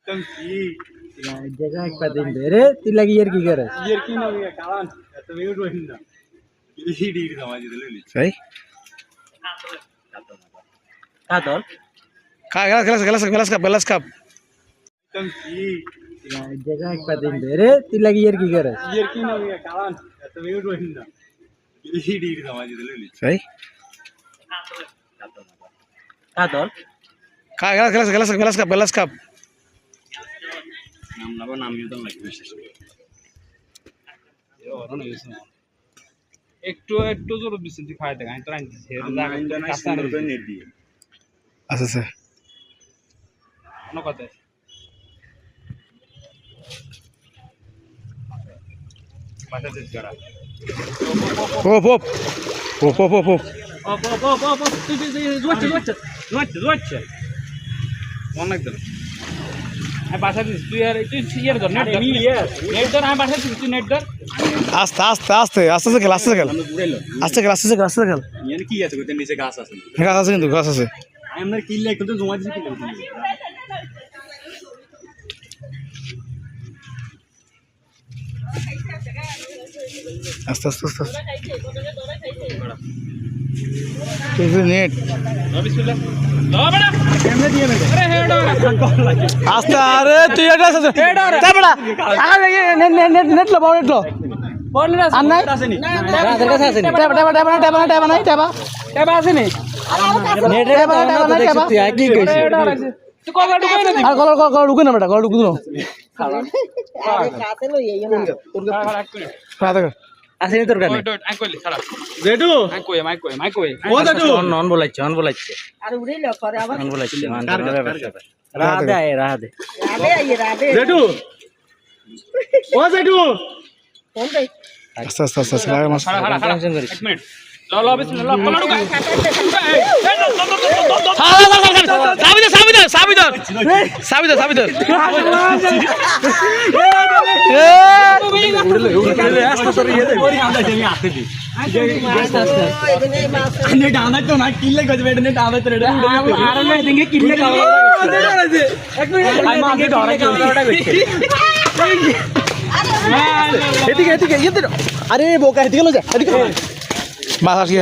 जगह एक पता नहीं रे तिला की यार की करे यार की ना ये कावन तो मैं उड़ रही ना ये डी समझ ले ले सही का तो का गलास कप तुम की जगह एक पता नहीं रे तिला की यार की करे यार की ना ये कावन तो मैं उड़ रही ना ये डी समझ ले ले सही का तो का गलास कप नाम युद्धम लगे विशेष একটু একটু জোর বিসিটি খাইতে গাই তো আনতে হের কাছে নেট দিয়ে আচ্ছা স্যার কোন কথা বাসা দিস গড়া ওপ তুই অনেক দিন আমি বাসা দিস তুই আর তুই ইয়ার ধর নেট ধর আমি বাসা দিস তুই নেট ধর আস্তে খেল ইয়ার কি আছে কইতে নিচে গাছ আছে গাছ আছে আমি আপনার কিল্লা একটু তো জমা দিছি কিল্লা আস্তে নেট বিসমিল্লাহ দাও বড়া কেমনে দিয়ে নেবে আরে হেড আস্তে আরে তুই এটা আছে তা বড়া আরে নেট লো বল না আর নাই আসেনি রাতের কাছে আছে টেবা আসেনি नेट रे तो देख सकती है की कइसे তুই কলা ঢুকাই না আর কল ঢুকে না বেটা কল ঢুকে না রাতে আসেনি তোর কানে আই কইলি ছাড়া জেডু মাই কই ও জেডু নন বলাইছে আর উড়িলো করে আবার নন বলাইছে রাধে জেডু ও জেডু কোন রে আস্তে লাগা মাস টেনশন করিস এক মিনিট ল বিসমিল্লাহ কলা ঢুকা সাবিদার এদিকে আরে বোকা এদিকে লো যা এদিকে মাছ আসি